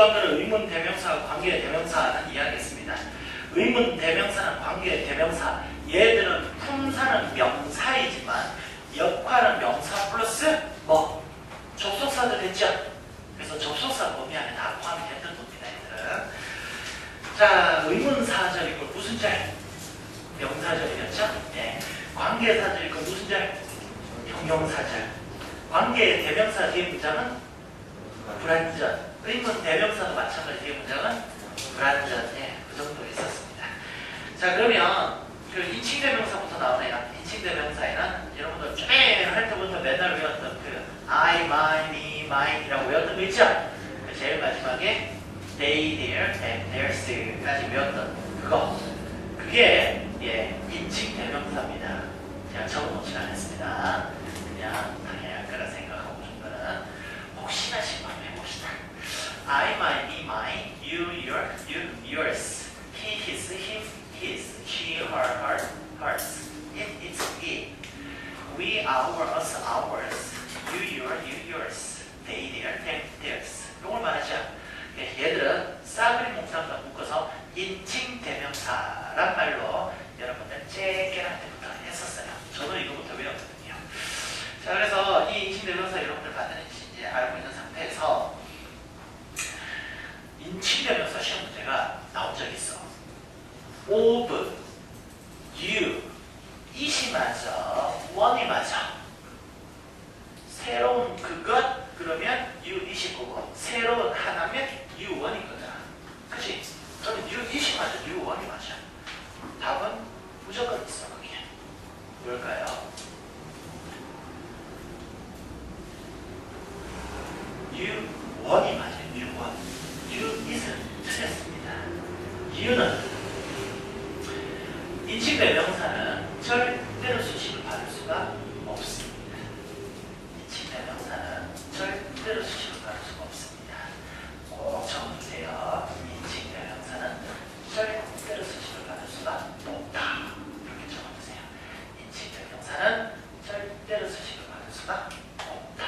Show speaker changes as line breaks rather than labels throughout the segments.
주관글은 의문 대명사와 관계 대명사는 이해하겠습니다. 의문 대명사는 관계 대명사. 얘들은 품사는 명사이지만 역할은 명사 플러스 뭐 접속사도 됐죠. 그래서 접속사 범위 안에 다 포함이 됐던 겁니다. 얘들은. 자, 의문사절이고 무슨 절? 명사절이었죠. 네. 관계사절이고 무슨 절? 형용사절. 관계 대명사 뒤에 문장은 불완전. 의문 대명사도 마찬가지 뒤에 문장은 불완전. 네, 그 정도 있었습니다. 자, 그러면 그 인칭 대명사부터 나오네요. 인칭 대명사에는 여러분들 쭉 할 때부터 맨날 외웠던 그 I, my, me, mine이라고 외웠던 거 있죠? 제일 마지막에 they, their, and theirs까지 외웠던 그거. 그게 예, 인칭 대명사입니다. 제가 적어놓지 않았습니다. 그냥 당연히 할 거라 생각하고 정도는 혹시나 싶으면 해봅시다. I, my, me, mine, you, your, you, yours, he, his, him, his, she, her, her, hers, it, its, it, we, our, us, ours, you, your, you, yours, they, their, them, theirs. 이걸 말하죠. 얘들은 싸그리 몽상과 묶어서 인칭 대명사란 말로 여러분들 째깨할 때부터 했었어요. 저도 이거부터 외웠거든요. 자, 그래서 이 인칭 대명사 여러분들 받는지 이제 알고 있는 상태에서 인칭 대명사 시험 문제가 나온 적이 있어. of, you, it이 맞아, one이 맞아. 새로운 그것 그러면 you, it이 거고 새로운 하나면 you, one이 거잖아. 그치? 그러면 you, it이 맞아, you, one이 맞아. 답은 무조건 있어. 거기에 뭘까요? you, one이 맞아요. you, one. you, it은 틀렸습니다. you는 인칭 대명사는 절대로 수식을 받을 수가 없습니다. 인칭 대명사는 절대로 수식을 받을 수가 없습니다. 꼭 적어주세요. 인칭 대명사는 절대로 수식을 받을 수가 없다. 이렇게 적어주세요. 인칭 대명사는 절대로 수식을 받을 수가 없다.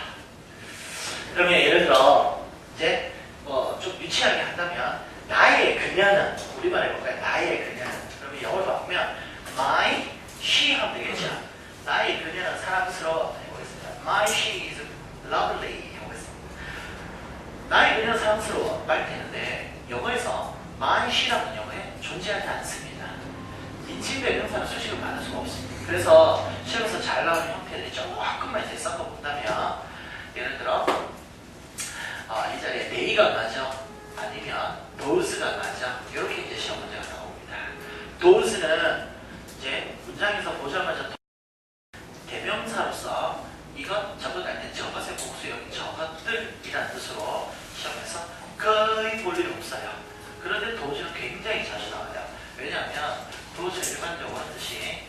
그러면 예를 들어 이제 뭐 좀 유치하게 한다면 나의 그녀는 우리말 해볼까요? 나의 그녀는 그러면 영어로 바꾸면 my she 하면 되겠죠. 나의 그녀는 사랑스러워 해보겠습니다. My she is lovely 해보겠습니다. 나의 그녀는 사랑스러워 말 되는데 영어에서 my she라는 영어에 존재하지 않습니다. 인칭 대명사는 수식을 받을 수가 없습니다. 그래서 시험에서 잘 나오는 형태들이 조금만 이제 섞어본다면 예를 들어 이 자리에 they가 맞아 아니면 those가 맞아 이렇게 이제 시험 문제가 나옵니다. those는 이제 문장에서 보자마자 대명사로서 이것 저것 할 때 저것의 복수 여기 저것들이라는 뜻으로 시험에서 거의 볼 일이 없어요. 그런데 those는 굉장히 자주 나와요. 왜냐하면 those 일반적으로 뜻이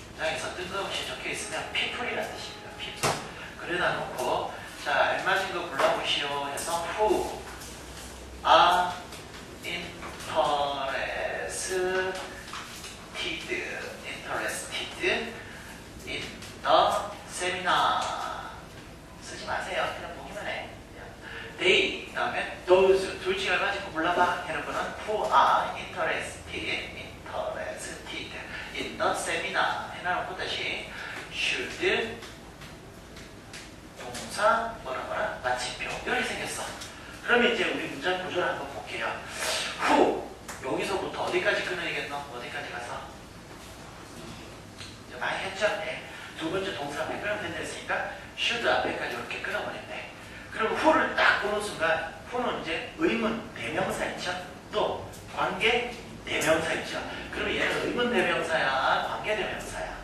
문장에서 뜬금없이 적혀 있으면 people이라는 뜻입니다. people. 그래다 놓고 자 알맞은 거 골라보시오 해서 who are interested in the seminar. 쓰지 마세요. 그냥 보기만 해. they 다음에 those 둘 중에 알맞은 거 골라봐 하는 거는 who are interested in the seminar 해놔놓고 다시 should 동사 뭐라 마침표 이렇게 생겼어. 그러면 이제 우리 문장 구조를 한번 볼게요. who 여기서부터 어디까지 끊어야겠노? 어디까지 가서? 이제 많이 했죠? 네. 두 번째 동사 앞에 끊으면 된다 했으니까 should 앞에까지 이렇게 끊어버린대. 그럼 who를 딱 보는 순간 who는 이제 의문 대명사 있죠? 또 관계 대명사 있죠? 그럼 얘는 의문 대명사야? 관계 대명사야?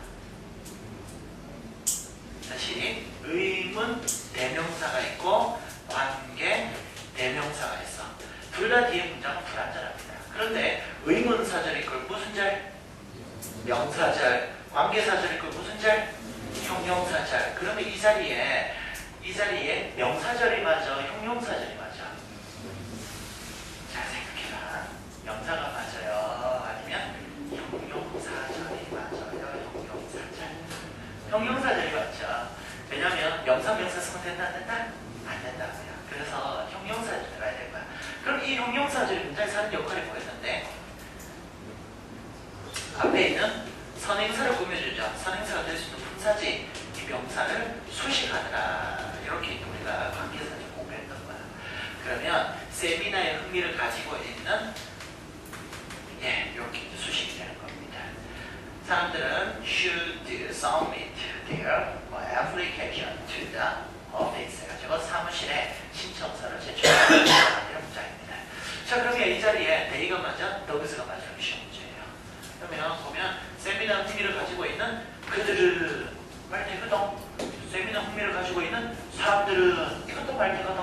다시 의문 대명사가 있고 관계 대명사가 있어. 둘 다 뒤에 문장은 불완전합니다. 그런데 의문사절일 걸 무슨 절? 명사절. 관계사절일 걸 무슨 절? 형용사절. 그러면 이 자리에 명사절이 맞아? 형용사절이 맞아? 잘 생각해봐. 명사가 맞아요? 아니면 형용사절이 맞아요? 형용사절. 형용사절이 맞죠? 왜냐면 명사 쓰면 된다 안 된다? 안 된다고요. 그래서 형용사절 들어가야 될 거야. 대명사절이 문장에서 하는 역할이 뭐였는데 앞에 있는 선행사를 꾸며주죠. 선행사가 될 수 있는 품사지 이 명사를 수식하더라. 이렇게 우리가 관계사를 공부했던 거야. 그러면 세미나의 흥미를 가지고 있는 이렇게 수식이 되는 겁니다. 사람들은 should submit their application to the office 해가지고 사무실에 신청서를 제출하는 이런 문장입니다. 자, 그러면 이 자리에 they가 맞아? thos가 맞아? 시험 문제예요. 그러면 보면 세미나 흥미를 가지고 있는 그들을 말되거든. 세미나 흥미를 가지고 있는 사람들은 이것도 말되거든.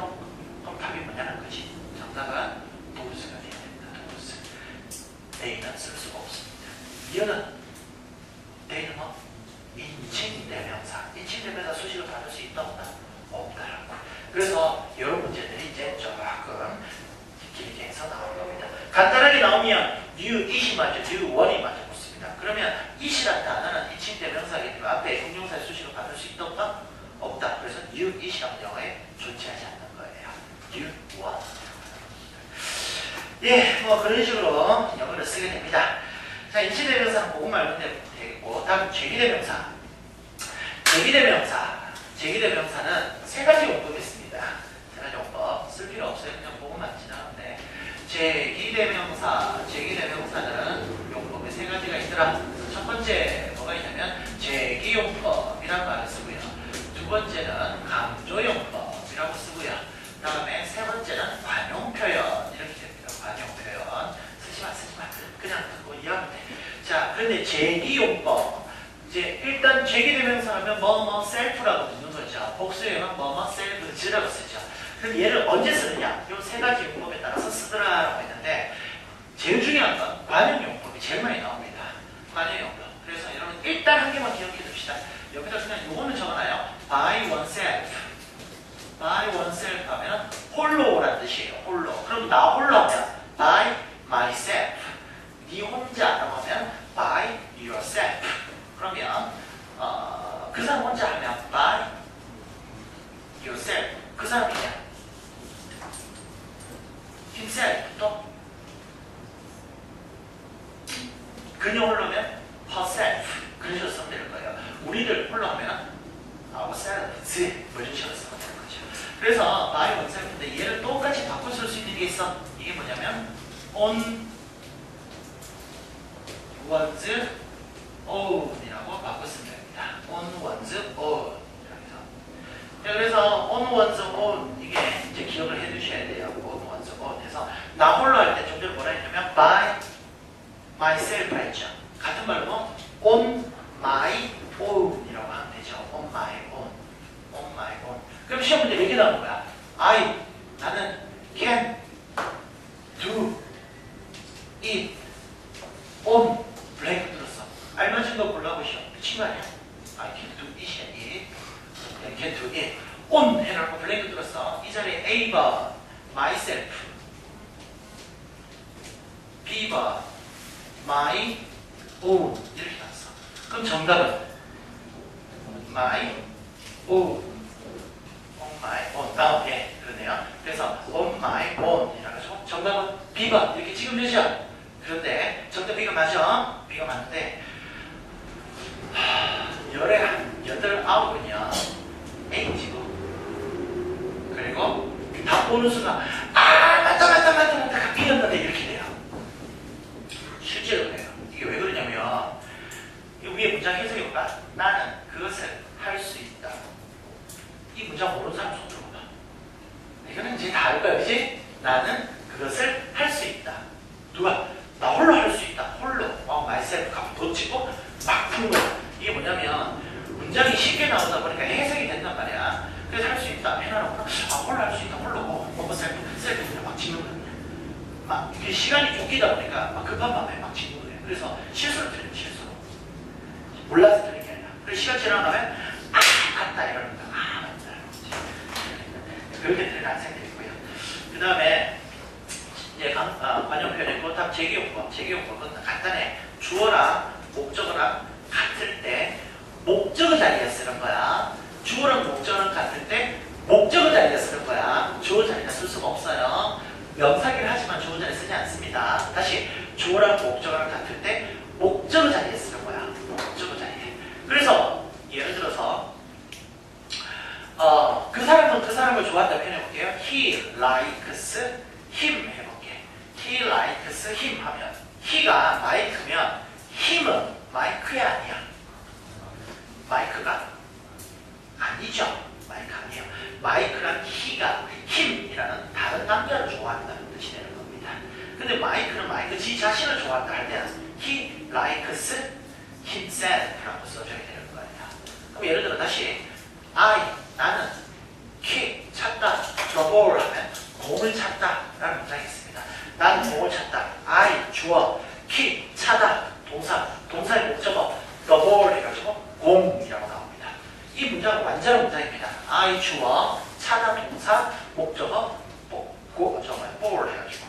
그럼 답이 뭐냐는 거지. 정답은 those가 돼야 됩니다. those. they는 쓸 수가 없습니다. 이어는 they는 뭐? 인칭대명사. 인칭대명사 수식을 받을 수 있다 없다? 없다라고. 그래서 이런 문제들이 이제 조금 길게 해서 나온 겁니다. 간단하게 나오면 new it이 맞죠. new one이 맞아 붙습니다. 그러면 it이라는 단어는 인칭대명사이기 때문에 앞에 형용사의 수식을 받을 수 있다 없다? 없다. 그래서 new it이라는 영어에 존재하지 않는 거예요. new one. 뭐 그런 식으로 영어를 쓰게 됩니다. 자, 인칭대명사는 그거 말면 되겠고, 다음 제기대명사. 제기대명사는 세 가지 용법이 있습니다. 세 가지 용법. 쓸 필요 없어요. 그냥 보고만 지나가는데. 제기대명사는 용법이 세 가지가 있더라. 첫 번째 뭐가 있냐면 제기용법이라는 말을 쓰고요. 두 번째는 강조용법이라고 쓰고요. 다음에 세 번째는 관용표현 이렇게 됩니다. 관용표현 쓰지 마. 그냥 듣고 이해하면 돼. 자, 그런데 제기용법. 이제 일단 제기대명사 하면 뭐뭐 셀프라고 듣는 거죠. 복수형은 뭐뭐 셀프즈라고 쓰죠. 그럼 얘를 언제 쓰느냐? 이 세 가지 용법에 따라서 쓰더라라고 했는데 제일 중요한 건 관용용법이 제일 많이 나옵니다. 관용용법. 그래서 여러분 일단 한 개만 기억해 둡시다. 옆에다 그냥 요거는 적어놔요. by oneself. by oneself 하면 홀로라는 뜻이에요. 홀로. 그럼 나 홀로 하면 by myself. 네 혼자라고 하면 by yourself. 그러면 그 사람 혼자 하면 by yourself. 그 사람이냐? himself. 또 그녀 홀로면 herself. 그런 식으로 쓰면 되는 거예요. 우리들 홀로 하면 ourselves. 뭐 이런 식으로 쓰면 되는 거죠. 그래서 by oneself인데 얘를 똑같이 바꿔 쓸 수 있는 게 있어. 이게 뭐냐면 on one's own이라고 바꿨으면 됩니다. on one's own. 자, 그래서 on one's own 이게 이제 기억을 해두셔야 돼요. on one's own 해서 나 홀로 할 때 좀 전에 뭐라 했냐면 by myself 했죠. 같은 말로 on my own이라고 하면 되죠. on my own. on my own. 그럼 시험 문제 이렇게 나오는 거야. 나는 can do it on 블랭크 들었어. 알맞은 거 골라보시오. 미친 거 아니야? I can do it, I can do it. on 해놓고 블랭크 들었어. 이 자리에 A번 myself, B번 my own 이렇게 나왔어. 그럼 정답은 my own, on my own. 다음에 그러네요. 그래서 on my own 이라고 해서 정답은 B번 이렇게 찍으면 되죠. 그런데 정답 B가 맞아. B가 맞는데 열에 한 8, 9은요 A지고 그리고 다 보는 순간 맞다 B였는데 이렇게 돼요. 실제로 그래요. 이게 왜 그러냐면 이 위에 문장 해석해볼까? 나는 그것을 할 수 있다. 이 문장 모르는 사람 손 들어봐. 이거는 이제 다 알 거야, 그치? 나는 그것을 할 수 있다. 누가? 나 홀로 할 수 있다. 홀로. myself 값 덧치고 막 푸는 거야. 이게 뭐냐면 문장이 쉽게 나오다 보니까 해석이 된단 말이야. 그래서 할 수 있다. 해놔놓고 홀로 할 수 있다. 홀로. 셀프 그냥 막 짓는 거야. 막 이게 시간이 쫓기다 보니까 막 급한 마음에 막 짓는 거예요. 그래서 실수를 틀려. 실수로. 몰라서 틀린 게 아니라. 그래서 시간 지나가면 맞다 이러는 거야. 맞다. 그렇게 틀린 학생들이 있고요. 그 다음에 이제 관용 표현이고 다음 제기용법. 제기용법은 간단해. 주어랑 목적어랑 같을 때 목적어 자리에 쓰는 거야. 주어랑 목적어랑 같을 때 목적어 자리에 쓰는 거야. 주어 자리에 쓸 수가 없어요. 명사긴 하지만 주어 자리에 쓰지 않습니다. 다시 주어랑 목적어랑 같을 때 목적어 자리에 쓰는 거야. 목적어 자리에. 그래서 예를 들어서 그 사람은 그 사람을 좋아한다 표현해볼게요. He likes him 해볼게. He likes him 하면 he가 마이크면 him은 마이크야 아니야? 마이크가? 아니죠. 마이크 아니에요. 마이크랑 he가 him이라는 다른 남자를 좋아한다는 뜻이 되는 겁니다. 근데 마이크는 마이크 지 자신을 좋아한다 할 때는 he likes himself라고 써줘야 되는 겁니다. 그럼 예를 들어 다시 나는 kick 찾다 the ball 하면 공을 찾다 라는 문장이 있습니다. 나는 공을 찾다. 주어 kick 차다 동사의 목적어 the ball 해가지고 공이라고 나옵니다. 이 문장은 완전한 문장입니다. 주어 차다 동사 목적어 ball 해가지고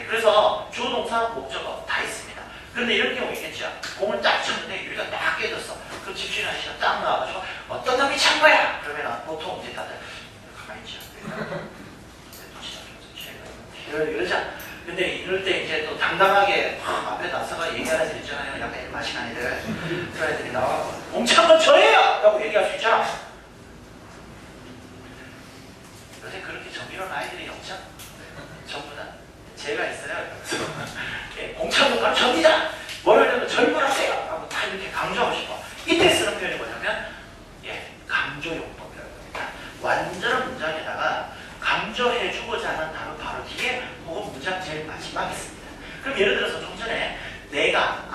그래서 주어 동사 목적어 다 있습니다. 그런데 이런 경우 있겠죠. 공을 딱 쳤는데 유리가 딱 깨졌어. 그럼 집주인한 씨가 딱 나와가지고 어떤 놈이 찬 거야? 그러면 보통 이제 다들 가만히 있죠. 이러자. 근데 이럴 때 이제 또 당당하게 앞에 나서가 얘기하는 애들 있잖아요. 약간 일 마신 애들. 그런 애들이 나와서 공 찬 건 저예요! 라고 얘기할 수 있잖아. 요새 그렇게 정의로운 아이들이 없죠? 전부 다 제가 있어요. 공 찬 건 바로 접니다! 뭘 하려면 절분하세요! 하고 다 이렇게 강조하고 싶어. 이때 쓰는 표현이 뭐냐면 강조용법이라고 합니다. 완전한 문장에다가 강조해주고자 하는 단어 바로 뒤에 혹은 문장 제일 마지막에 씁니다. 그럼 예를 들어서 좀 전에 내가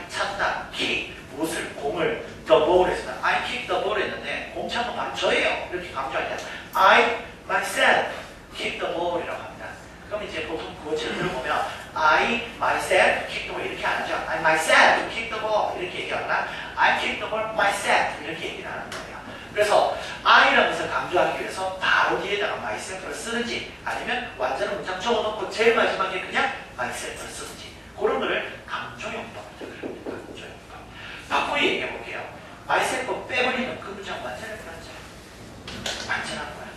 찾다, kick, 무엇을, 공을 the ball 했습니다. I kick the ball 했는데 공 찬 건 바로 저예요. 이렇게 강조할 때 I myself kick the ball이라고 합니다. 그럼 이제 보통 구어체를 들어보면 I myself kick the ball 이렇게 안 하죠. I myself kick the ball 이렇게 얘기하거나 I kick the ball myself 이렇게 얘기를 하는 거예요. 그래서 I라는 것을 강조하기 위해서 바로 뒤에다가 myself를 쓰는지 아니면 완전한 문장 적어놓고 제일 마지막에 그냥 myself를 쓰는지 그런 거를 강조용법이라고 합니다. 강조용법. 바꾸기 얘기해 볼게요. myself 빼버리면 그 문장 완전히 불안정. 완전한 거야.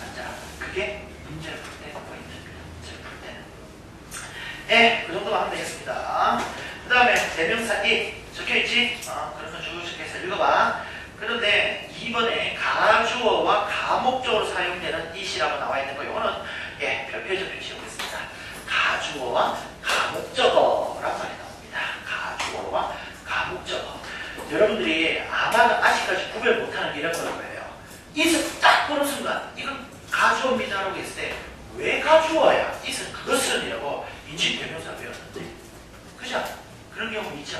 완전한 거야. 그게 문제를 풀 때 포인트입니다. 문제를 풀 때는. 그 정도만 하면 되겠습니다. 그 다음에 대명사 it 적혀있지? 그래서 쭉 적혀서 읽어봐. 그런데 이번에 가주어와 가목적으로 사용되는 it이라고 나와 있는 거 이거는 별표적 표시하겠습니다. 가주어와 가목적어라고 많이 나옵니다. 가주어와 가목적어. 여러분들이 아마 아직까지 구별 못하는 게 이런 거예요. it을 딱 보는 순간 이건 가주어입니다라고 했을 때 왜 가주어야? it은 그것은 이라고 인칭 대명사 배웠는데 그죠? 그런 경우 있죠?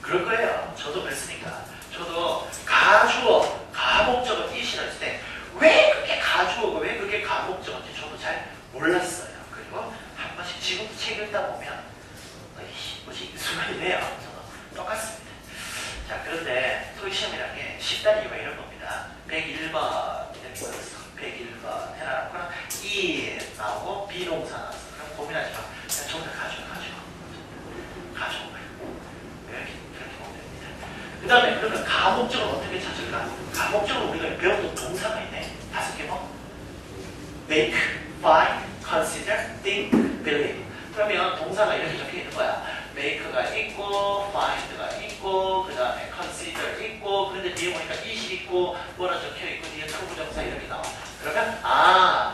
그럴 거예요. 저도 그랬으니까. 저도 가주어, 가목적어 it이라 했을 때 왜 그게 가주어고 왜 그게 가목적어인지 저도 잘 몰랐어요. 그리고 한 번씩 지금 책 읽다 보면 뭐지? 순간이네요. 저도 똑같습니다. 자, 그런데 토익 시험이라는 게 쉽다는 이유가 이런 겁니다. 101번 이렇게 써있어. 101번 해놔놓고 이 나오고 비동사 나왔어. 그럼 고민하지 마. 그냥 전부 다 가주어. 이렇게 보면 됩니다. 그 다음에 그러면 가목적으로 어떻게 찾을까? 가목적으로 우리가 배웠던 동사가 있네. 5개 뭐? make, find, consider, think, believe. 그러면 동사가 이렇게 적혀 있는 거야. make가 있고, find가 있고, 그 다음에 consider 있고, 그런데 뒤에 보니까 it이 있고, 뭐라 적혀 있고, 뒤에 투부정사 이렇게 나와. 그러면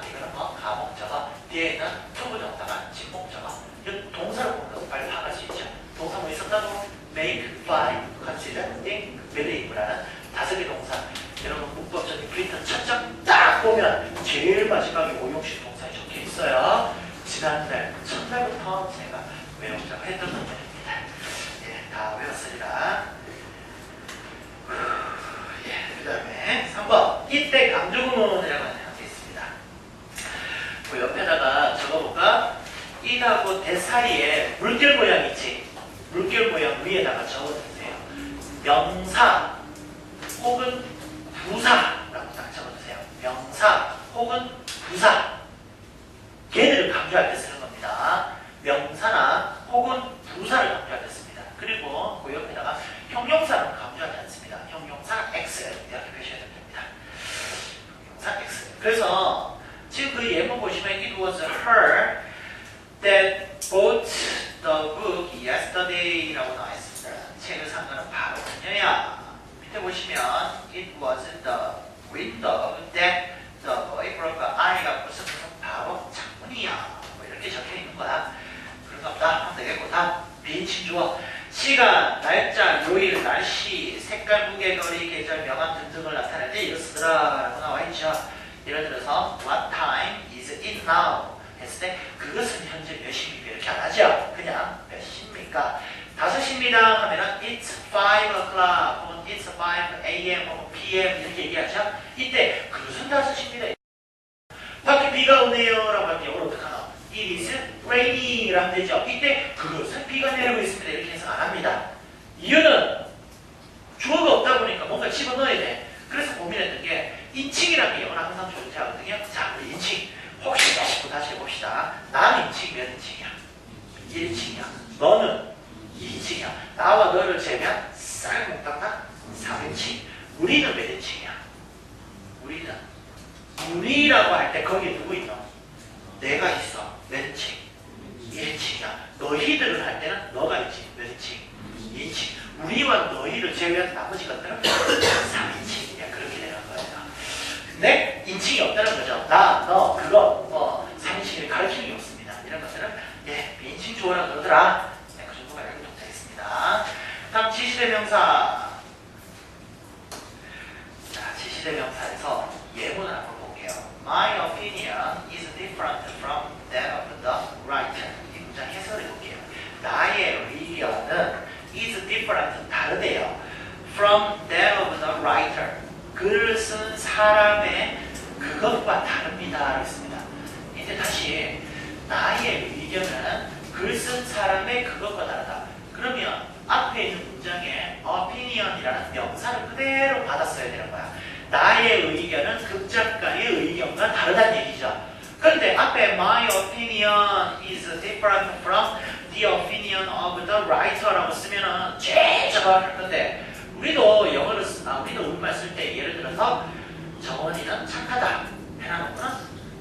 이거는 뭐 가목적어, 뒤에 있는 투부정사가 진목적어. 이 동사를 보면 빨리 파악할 수 있죠. 동사 뭐 있었다고? make, find, consider, think, believe라는 5개 동사. 여러분 문법적인 프린터 첫 장 딱 보면 제일 마지막에 오용식 동사에 적혀 있어요. 지난달, 첫날부터 제가 외우자고 했던 것들입니다. 다 외웠으리라. 그 다음에 3번. 이때 강조구문이라고 하는 게 있습니다. 그 옆에다가 적어볼까? 이하고 대 사이에 물결 모양 있지? 물결 모양 위에다가 적어주세요. 명사 혹은 부사라고 딱 적어주세요. 명사 혹은 부사. 걔들을 강조할 때 쓰는 겁니다. 명사나 혹은 부사를 강조할 때 씁니다. 그리고 그 옆에다가 형용사는 강조하지 않습니다. 형용사 X 이렇게 표시해야 됩니다. 형용사 X. 그래서 지금 그 예문 보시면 it was her that bought the book yesterday라고 나와 있습니다. 책을 산 거는 바로 그녀야. 밑에 보시면 it was the window that the boy broke. 아이가 무슨 바로 창문이야. 뭐 이렇게 적혀 있는 거야. 그런가 보다 하면 되겠고 다 비인칭 주어. 시간, 날짜, 요일, 날씨, 색깔, 무게, 거리, 계절, 명암 등등을 나타낼 때 이거 쓰더라 라고 나와 있죠. 예를 들어서 what time is it now 했을 때 그것은 현재 몇 시입니까? 이렇게 안 하죠. 그냥 몇 시입니까? 5시입니다 하면은 it's 5 o'clock 혹은 it's 5 a.m. 혹은 p.m. 이렇게 얘기하죠. 이때 그것은 5시입니다. 밖에 비가 오네요 라고 할게요. 오늘 어떡하나? It is raining 라면 되죠. 이때 그것은 비가 내리고 있습니다. 이렇게 해서 안 합니다. 이유는 주어가 없다 보니까 뭔가 집어넣어야 돼. 그래서 고민했던 게 인칭이라는 게 영어는 항상 존재하거든요. 자, 우리 인칭 혹시 싶고 다시 해봅시다. 나는 인칭 몇 인칭이야? 1인칭이야. 너는 2인칭이야. 나와 너를 재면 쌀목당당 3인칭. 우리는 몇 인칭이야? 우리라고 할 때 거기에 누구 있노? 내가 있어. 몇 인칭? 1인칭이야. 너희들을 할 때는 너가 있지. 몇 인칭? 2인칭. 우리와 너희를 제외한 나머지 것들은 3인칭이야. 그렇게 되는 거예요. 근데 인칭이 없다는 거죠. 나, 너, 그거, 뭐 3인칭을 가르치는 게 없습니다. 이런 것들은 예, 비인칭 주어라 그러더라. 네, 그 정도가 알고 되겠습니다. 다음 지시대명사. 자, 지시대명사에서 예문을 한번 볼게요. My opinion is different from that of the writer. 이 문장 해설해 볼게요. 나의 의견은 is different, 다르대요. From that of the writer. 글을 쓴 사람의 그것과 다릅니다. 했습니다. 이제 다시 나의 의견은 글 쓴 사람의 그것과 다르다. 그러면 앞에 있는 문장에 opinion이라는 명사를 그대로 받았어야 되는 거야. 나의 의견은 극작가의 의견과 다르다는 얘기죠. 그런데 앞에 my opinion is different from the opinion of the writer라고 쓰면은 정확할 건데 우리도 영어를 우리도 우리말 쓸 때 예를 들어서 정원이는 착하다 해놔놓고는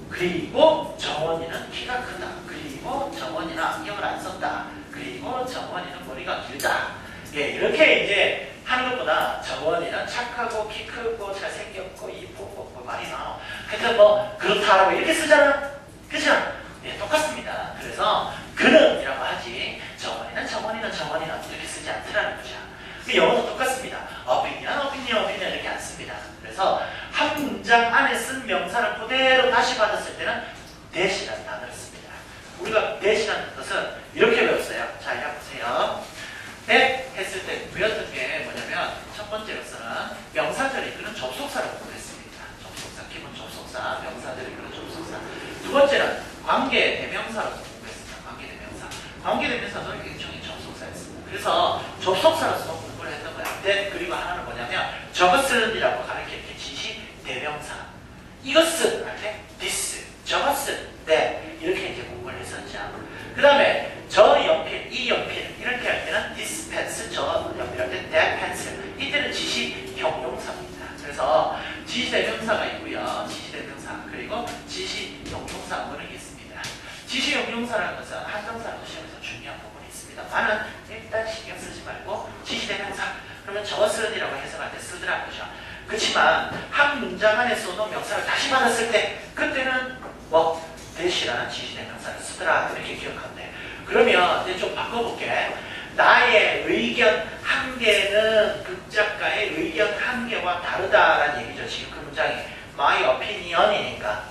그리고 정원이는 키가 크다. 그리고 정원이는 안경을 안 썼다. 그리고 정원이는 머리가 길다. 예, 이렇게 이제 하는 것보다 정원이는 착하고 키 크고 잘생겼고 이쁘고 뭐 많이 나와. 하여튼 뭐 그렇다라고 이렇게 쓰잖아. 그죠? 예, 똑같습니다. 그래서 그는이라고 하지 정원이는 이렇게 쓰지 않더라는 거죠. 영어도 똑같습니다. opinion 이렇게 안 씁니다. 그래서 한 문장 안에 쓴 명사를 그대로 다시 받았을 때는 that이라는 단어를 씁니다. 우리가 that이라는 것은 이렇게 배웠어요. 자, 이제 보세요. that 했을 때 배웠던 게 뭐냐면 첫 번째로서는 명사들이 이끄는 접속사를 공부했습니다. 접속사, 기본 접속사, 명사들이 이끄는 접속사. 두 번째는 관계 대명사로 공부했습니다. 관계 대명사. 관계 대명사도 일종의 접속사였습니다. 그래서 접속사로서 공부를 했던 거야. that 그리고 하나는 뭐냐면 저것은이라고 가르치는 지시 대명사. 이것은 할 때 this, 저것은 that 이렇게 이제 공부를 했었죠. 그 다음에 저 연필, 이 연필 이렇게 할 때는 this pencil, 저 연필 할 때 that pencil. 이때는 지시 형용사입니다. 그래서 지시 대명사가 있고요. 지시 대명사 그리고 지시 형용사 그런 게 있습니다. 지시 형용사라는 것은 한정사라고 시험에서 중요한 부분이 있습니다. 많은 일단 신경 쓰지 말고 지시 대명사 그러면 저것은이라고 해석할 때 쓰더라는 거죠. 그렇지만 한 문장 안에서도 명사를 다시 받았을 때 그때는 뭐 that이라는 지시 대명사를 쓰더라 이렇게 기억하면 돼. 그러면 이제 좀 바꿔볼게. 나의 의견 한 개는 극작가의 의견 한 개와 다르다라는 얘기죠. 지금 그 문장이 my opinion이니까.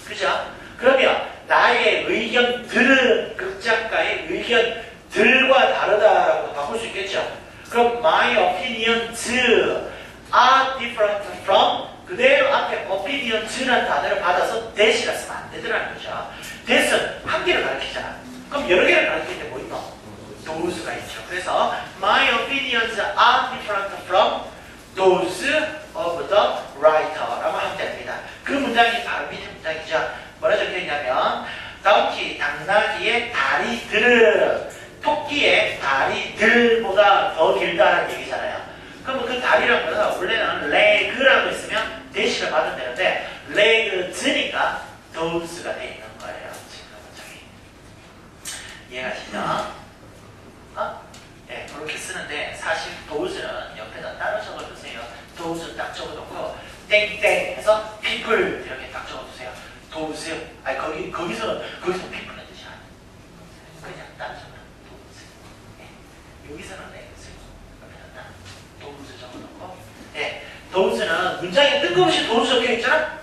그죠? 그러면 나의 의견들은 극작가의 의견들과 다르다라고 바꿀 수 있겠죠. 그럼 my opinions are different from 그대로 앞에 opinions라는 단어를 받아서 that이라 쓰면 안 되더라는 거죠. that은 한 개를 가르치잖아. 그럼 여러 개를 가르칠 때 뭐 있노? those가 있죠. 그래서 my opinions are different from those of the writer라고 하면 됩니다. 그 문장이 바로 밑에 문장이죠. 뭐라 적혀있냐면 donkey, 당나귀의 다리들은 토끼의 다리들보다 더 길다라는 얘기잖아요. 그럼 그 다리라는 것은 원래는 leg라고 있으면 that이를 받으면 되는데 legs니까 those가 돼 있는 거예요. 지금 문장이. 이해가시죠? 예, 그렇게 쓰는데 사실 does는 옆에다 따로 적어주세요. does 딱 적어놓고 땡땡 해서 people 이렇게 딱 적어주세요. does 아니 거기서 people은 뜻이 아니에요. 그냥 따로 적어놔. does. 예, 여기서는 옆에다 따로 does 적어놓고 예, dos는 문장에 뜬금없이 does 적혀있잖아.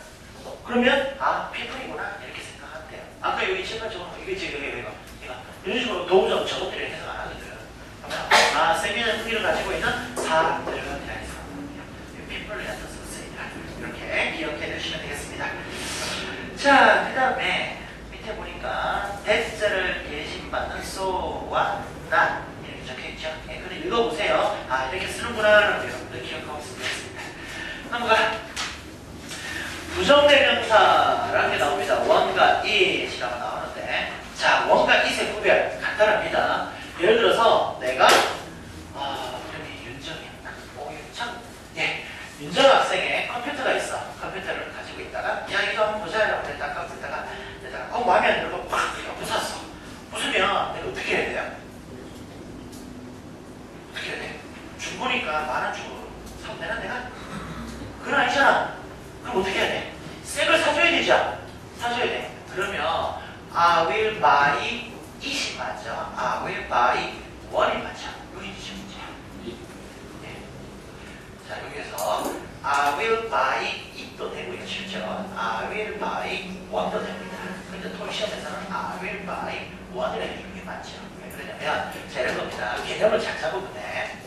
그러면 people이구나 이렇게 생각하면 돼요. 아까 여기 제발 적어놓고 이거 이런 식으로 도우적 저것들을 해석 안 하거든. 그러면 세미는 흥미를 가지고 있는 사람들을 이야기해서 people이라는 뜻으로 쓰이다. 이렇게 기억해 두시면 되겠습니다. 자, 그 다음에 밑에 보니까 대자를 예심받는 so와 not 이렇게 적혀있죠. 예, 그걸 읽어보세요. 이렇게 쓰는구나 라는 걸 여러분들 기억하고 있으면 되겠습니다. 넘어가. 부정대명사라는 게 나옵니다. one과 it이라고 나오는데 자, one과 it의 구별 간단합니다. 예를 들어서 내가 이름이 윤정이었나? 윤정? 예, 윤정 학생의 컴퓨터가 있어. 컴퓨터를 가지고 있다가 야 이거 한번 보자 라고 딱 갖고 있다가 마음에 안 들고 팍 부쉈어. 부수면 내가 어떻게 해야 돼요? 어떻게 해야 돼? 중고니까 10,000원 주고 사면 되나 내가? 그건 아니잖아. 그럼 어떻게 해야 돼? 새 걸 사줘야 되죠? 사줘야 돼. 그러면 I will buy it이 맞죠? I will buy one이 맞죠? 여기 이제 문제야. 네. 자, 여기에서 I will buy it도 되고요. 실제로 I will buy one도 됩니다. 근데 토익 시험에서는 I will buy one이라는 이름이 맞죠? 왜 그러냐면 자, 이런 겁니다. 개념을 잘 잡으면 돼.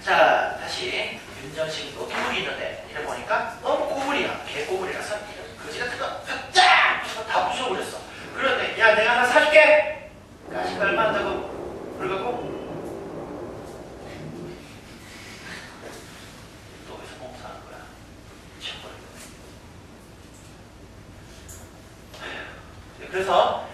자, 다시 윤정식도 꼬불이 있는데 이래 보니까 너무 꼬불이야. 개꼬불이라서 거지 같은 거 쫙! 다 부숴버렸어. 그런데 야 내가 하나 사줄게! 가시가 얼마 한다고? 그러고 또 어디서 공사하는 거야? 미쳐버려. 그래서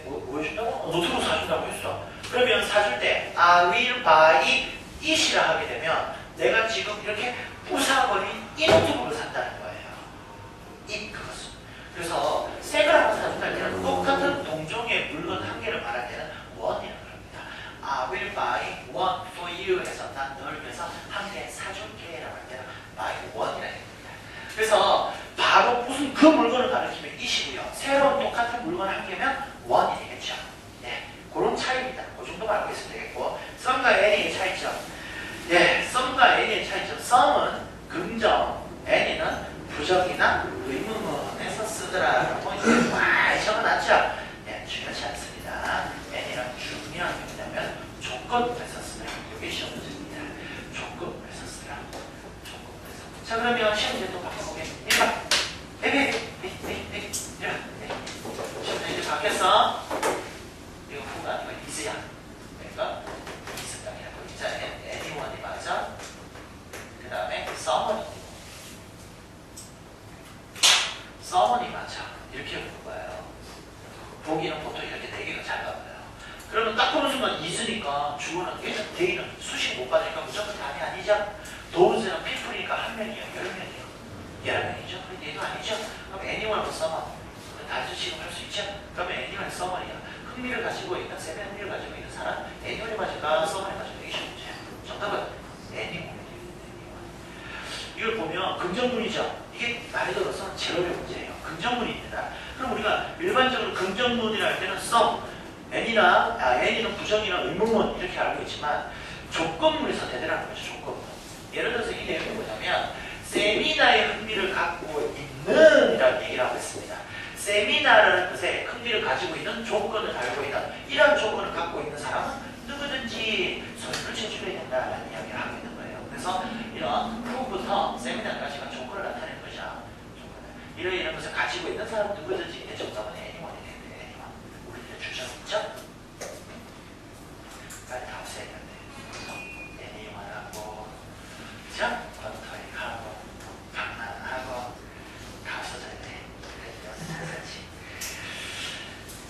뭐 해준다고? 노트북 사준다고 했어. 그러면 사줄 때 I will buy it이라 하게 되면 내가 지금 이렇게 부숴버린 이 노트북을 산다는 거예요. 이 그것은. 그래서 새 걸 하나 사준다 할 때는 똑같은 동종의 물건 한 개를 말할 때는 one이라고 합니다. I will buy one for you 해서 난 널 위해서 한 개 사줄게 라고 할 때는 buy one이라고 합니다. 그래서 바로 무슨 그 물건을 가리키면 it이고요. 새로운 똑같은 물건 한 개면 one이 되겠죠. 네, 그런 차이입니다. 그 정도 알고 있으면 되겠고 some과 any의 차이점. 예, some과 any의 차이점. some은 긍정, any는 부정이나 의문문에서 쓰더라라고 이제 많이 적어놨죠. 예, 중요하지 않습니다. any는 중요한 게 뭐냐면 조건문에서 쓰더라. 이게 시험 문제입니다. 조건문에서 쓰더라. 조건문에서. 자, 그러면 시험 문제 또 바꿔보게. 1번. 시험 문제 이제 바뀌었어. 이거 후가 이거 이스야. 그러니까 이스강이라고 있잖아요. anyone이 맞아. 그 다음에 someone이 맞아. 이렇게 보는 거예요. 보기는 보통 이렇게 4개가 잘 나와요. 그러면 딱 보는 순간 is니까 주어는 대의는 수식 못 받으니까 무조건 답이 아니죠. does는 people이니까 한 명이에요. 여러 명이에요. 여러 명이죠. 그럼 얘도 아니죠. 그럼 anyone하고 someone. 다시 지금 할 수 있죠. 그러면 anyone, someone이야. 흥미를 가지고 있는, 세미의 흥미를 가지고 있는 사람, anyone이 맞을까, someone이 맞을까, 이게 쉬운 문제예요. 정답은 anyone. 이걸 보면 긍정문이죠. 이게 말이 들어서 제로의 문제예요. 긍정문입니다. 그럼 우리가 일반적으로 긍정문이라 할 때는 some, any는 부정이나 의문문 이렇게 알고 있지만 조건문에서 대대라는 거죠. 조건문. 예를 들어서 이 내용이 뭐냐면 세미나의 흥미를 갖고 있는 이라는 얘기를 하고 있습니다. 세미나라는 뜻에 흥미를 가지고 있는 조건을 달고 있는 이런 조건을 갖고 있는 사람은 누구든지 서류를 제출해야 된다는 이야기를 하고 있는 거예요. 그래서 이런 후부터 세미나까지가 조건을 나타내는 거죠. 이런 것을 가지고 있는 사람 누구든지 정답은 anyone이 되는데 anyone. 우리들의 주장 있죠? 빨리 다 없애야 되는데 anyone하고 그죠? 권터익하고 강난하고 다 없어져야 돼. 그래서 잘 살지.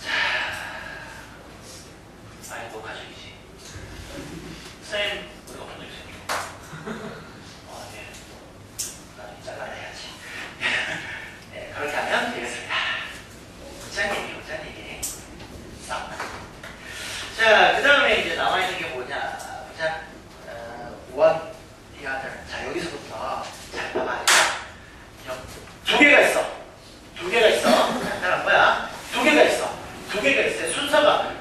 자, 아니 녹화중이지. 쌤 우리가 본 적 있어요. 예. 나중에 잘라내야지. 네, 그렇게 하면 되겠습니다. 부장님이 싸움. the other. 자, 여기서부터 잘 봐봐. 두 개가 있어. 두 개가 있어. 간단한 거야. 두 개가 있어. 두 개가 있어. 순서가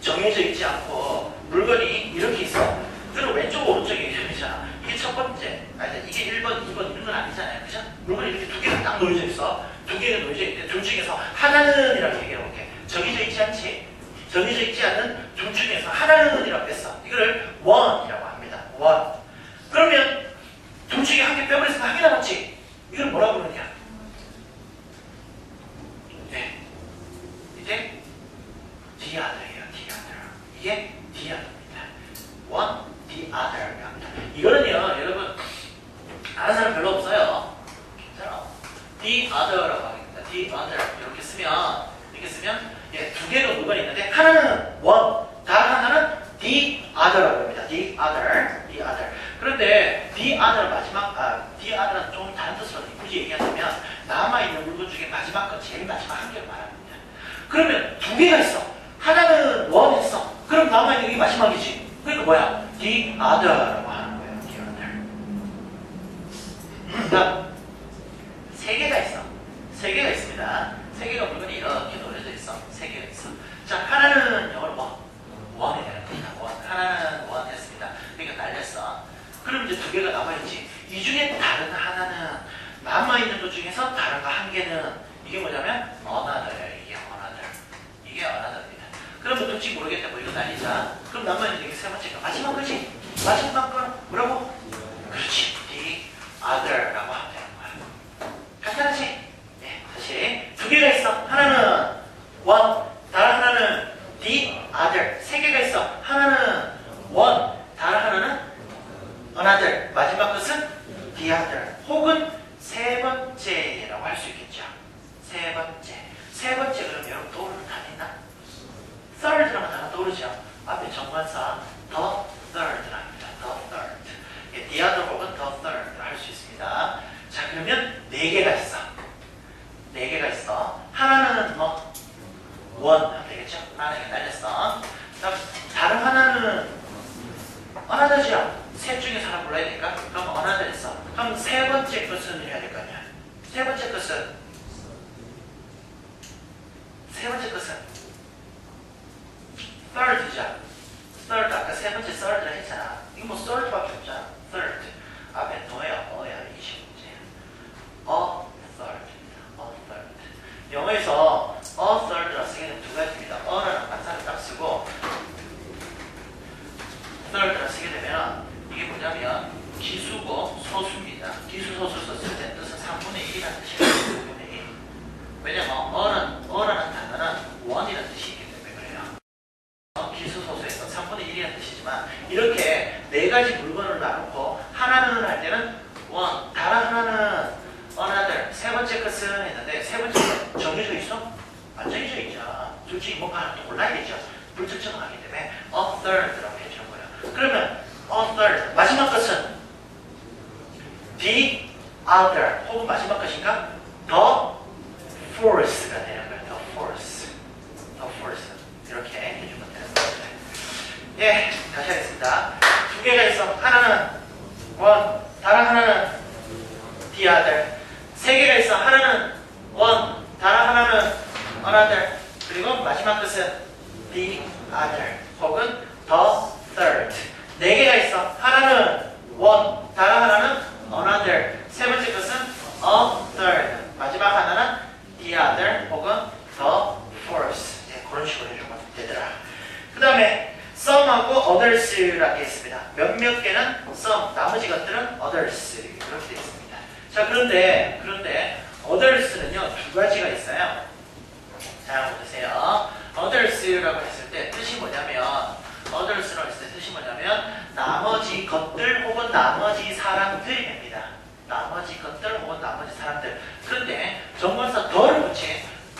정해져 있지 않고 물건이 이렇게 있어. 그리고 왼쪽 오른쪽이 이렇게잖아. 이게 첫 번째. 아니, 이게 1번, 2번 이런 건 아니잖아요. 그죠? 물건이 이렇게 두 개가 딱 놓여져 있어. 두 개가 놓여져 있는데 둘 중에서 하나는 이라고 얘기해볼게. 정해져 있지 않지? 정해져 있지 않은 둘 중에서 하나는 이라고 했어. 이거를 one이라고 합니다. one. 그러면 둘 중에 한 개 빼버렸으면 한 개 남았지? 이걸 뭐라고 그러냐? 네. 이제 the other예요. the other. 이게 the other입니다. one, the other. 이거는요, 여러분 아는 사람 별로 없어요. 괜찮아. the other라고 하겠습니다. the other 이렇게 쓰면 예, 두 개의 물건이 있는데 하나는 one, 다른 하나는 the other라고 합니다. the other. 그런데 the other the other은 좀 다른 뜻으로 굳이 얘기하자면 남아있는 물건 중에 마지막 건 제일 마지막 한 개를 말합니다. 그러면 두 개가 있어. 하나는 one 했어. 그럼 남아있는 게 마지막이지. 그러니까 뭐야? the other라고 하는 거예요. the other. 다음 세 개가 있어. 세 개가 있습니다. 세 개가 물건이 이렇게 놓여져 있어. 세 개가 있어. 자, 하나는 영어로 뭐? 원이 되는 겁니다. 원. 하나는 원 했습니다. 그러니까 날렸어. 그럼 이제 두 개가 남아있지. 이 중에 다른 하나는 남아있는 것 중에서 다른 거 한 개는 이게 뭐냐면 another예요. 이게 another입니다. 그러면 도대체 모르겠다. 뭐 이거 날리자. 그럼 남아있는 게 세 번째가 마지막 거지. 마지막 건 뭐라고? 그렇지. the other라고 하면 되는 거야. 간단하지? 네. 다시 두 개가 있어. 하나는 one, 다른 하나는 the other. 세 개가 있어. 하나는 one, 다른 하나는 another. 마지막 것은 the other. 혹은 세 번째라고 할 수 있겠죠. 세 번째. 세 번째 그럼 여러분 떠오르는 단어 있나? third라는 단어 떠오르죠. 앞에 정관사 the third랍니다. the third. 예, the other 혹은 the third 할 수 있습니다. 자, 그러면 네 개가 있어. 네 개가 있어. 하나는 뭐 one 하면 되겠죠? 하나는 날렸어. 그다음 다른 하나는 another죠. 셋 중에 하나 골라야 되니까 그럼 another 했어. 그럼 세 번째 것은 해야 될 거 아니야. 세 번째 것은 third이죠. third 아까 세 번째 third라 했잖아. 이거 뭐 third밖에 없잖아. third 앞에 너야 이게 문제야. a third. 영어에서 a third라 쓰게 되면 두 가지입니다. a라는 반사를 딱 쓰고 third라 쓰게 되면 이게 뭐냐면 기수고 소수입니다. 기수 소수 썼을 때 뜻은 3분의 1이라는 뜻이에요. 3분의 1. 왜냐면 어라는 단어는 원이라는 뜻이 있기 때문에 그래요. 기수 소수에서 3분의 1이라는 뜻이지만 이렇게 네 가지 물건을 나누고 하나는 할 때는 one, 다른 하나는 another. 세 번째 것은 했는데 세 번째 것 정해져 있어? 안 정해져 있죠. 둘 중에 뭔가 하나 또 골라야겠죠. 불특정하기 때문에 a third라고 해주는 거예요. 그러면 a third. 마지막 것은 the other 혹은 마지막 것인가? the fourth가 되는 거예요. the fourth. 이렇게 해주면 되는 거예요. 예, 다시 하겠습니다. 두 개가 있어. 하나는 one, 다른 하나는 the other. 세 개가 있어. 하나는 one, 다른 하나는 another. 그리고 마지막 것은 the other 혹은 the third. 네 개가 있어. 하나는 one, 다른 하나는 another. 세 번째 것은 a third. 마지막 하나는 the other 혹은 the fourth. 네, 그런 식으로 해주면 되더라. 그 다음에 some하고 others라고 했습니다. 몇몇 개는 some, 나머지 것들은 others 이렇게 되어 있습니다. 자, 그런데 others는요 두 가지가 있어요. 자, 보세요. others라고 했을 때 뜻이 뭐냐면 others라고 했을 때 뜻이 뭐냐면 나머지 것들 혹은 나머지 사람들이 됩니다. 나머지 것들 혹은 나머지 사람들. 그런데 정관사 더를 붙인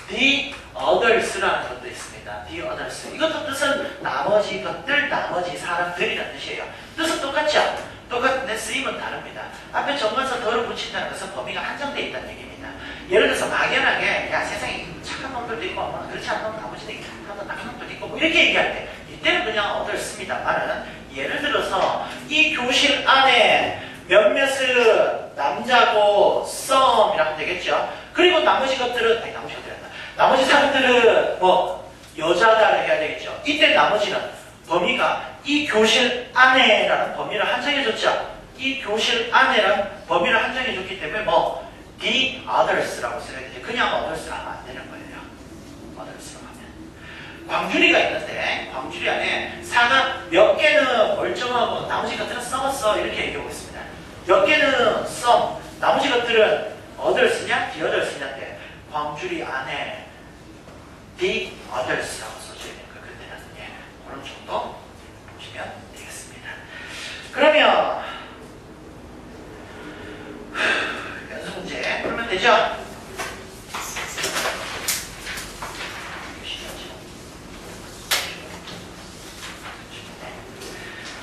the others라는 것도 있습니다. the others. 이것도 뜻은 나머지 것들, 나머지 사람들이라는 뜻이에요. 뜻은 똑같죠? 똑같은데 쓰임은 다릅니다. 앞에 정관사 더를 붙인다는 것은 범위가 한정되어 있다는 얘기입니다. 예를 들어서 막연하게 야 세상에 착한 놈들도 있고 뭐 그렇지 않은 놈 나머지도 있고 나쁜 놈들도 있고 뭐 이렇게 얘기할 때 이때는 그냥 others입니다만은 예를 들어서 이 교실 안에 남자고 some이라고 되겠죠. 그리고 나머지 것들은 나머지 사람들은 뭐 여자다를 해야 되겠죠. 이때 나머지는 범위가 이 교실 안에라는 범위를 한정해줬죠. 이 교실 안에라는 범위를 한정해줬기 때문에 뭐 the others라고 써야 되지. 그냥 others라고 하면 안 되는 거예요. others라고 하면. 광주리가 있는데 광주리 안에 사가 몇 개는 멀쩡하고 나머지 것들은 썩었어 이렇게 얘기하고 있습니다. 몇 개는 some, 나머지 것들은 others냐 the others냐인데 광주리 안에 the others라고 써줘야 되는 거예요. 그때는 그런 정도 보시면 되겠습니다. 그러면 연습 문제 풀면 되죠?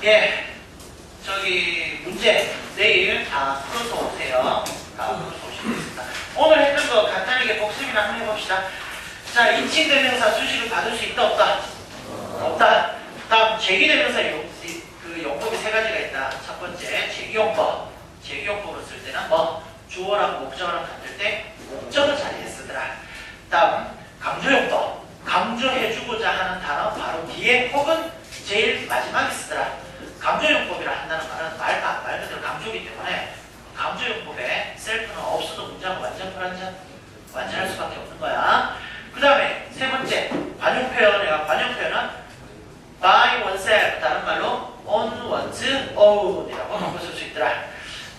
예, 저기 문제 내일 다 풀어서 오세요. 다 풀어서 오시면 되겠습니다. 오늘 했던 거 간단하게 복습이나 한번 해봅시다. 자, 인칭대명사 수식을 받을 수 있다 없다? 없다. 다음 제기대명사 그 용법이 세 가지가 있다. 첫 번째 제기용법. 제기용법을 쓸 때는 뭐 주어랑 목적어랑 같을 때 목적어 자리에 쓰더라. 다음 강조용법. 강조해주고자 하는 단어 바로 뒤에 혹은 제일 마지막에 쓰더라. 강조용법이라 한다는 말은 말 그대로 강조이기 때문에 강조용법에 셀프는 없어도 문장은 완전 불완전 완전할 수밖에 없는 거야. 그 다음에 세 번째 관용표현. 관용표현은 by oneself 다른 말로 on one's own이라고 바꿔 쓸 수 있더라.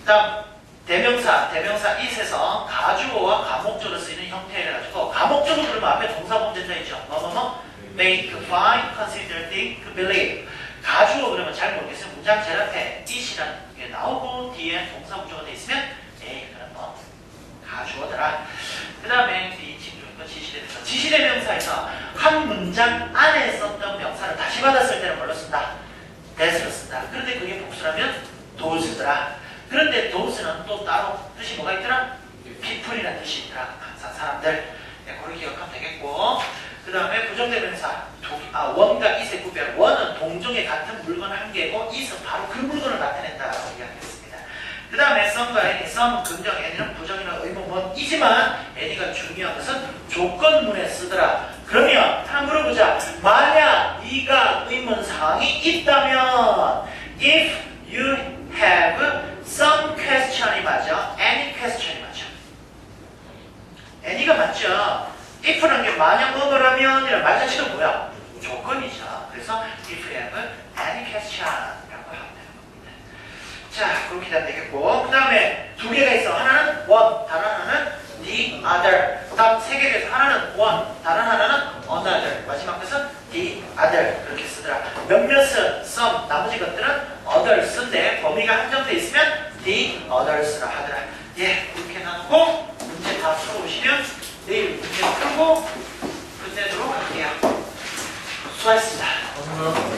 다음 대명사 it에서 가주어와 가목조로 쓰이는 형태를 가지고 가목조로 그러면 앞에 동사범대자이죠. 뭐뭐뭐 make, find, consider, think, believe. 가주어 그러면 잘 모르겠어요. 문장 제일 앞에 it이라는 게 나오고 뒤에 동사 구조가 돼 있으면 그럼 뭐 가주어더라. 그 다음에 지시대명사. 지시대명사에서 한 문장 안에 썼던 명사를 다시 받았을 때는 뭘로 쓴다? that으로 쓴다. 그런데 그게 복수라면 does더라. 그런데 dos는 또 따로 뜻이 뭐가 있더라? people이라는 뜻이 있더라. 항상 사람들. 그걸 기억하면 되겠고. 그 다음에 부정대명사. 원과 it의 구별. 원은 동종의 같은 물건 한 개고 it은 바로 그 물건을 나타낸다라고 이야기했습니다. 그 다음에 some과 any. some은 긍정, any는 부정이나 의문문이지만 any가 중요한 것은 조건문에 쓰더라. 그러면 하나 물어보자. 만약 네가 의문 사항이 있다면 if you have some question이 맞아? any question이 맞아? any가 맞죠? if라는 게 만약 뭐뭐라면 이런 말 자체가 뭐야? 조건이죠. 그래서 if you have any question이라고 하면 되는 겁니다. 자, 그렇게 되면 되겠고 그 다음에 두 개가 있어. 하나는 one, 다른 하나는 the other. 다음 세 개가 있어. 하나는 one, 다른 하나는 another. 마지막 것은 the other. 그렇게 쓰더라. 몇몇은 some, 나머지 것들은 others인데 범위가 한정되어 있으면 the others라 하더라. 예, 그렇게 나누고 문제 다 풀어오시면 내일 문제 풀고 끝내도록 할게요. 수고하셨습니다.
감사합니다.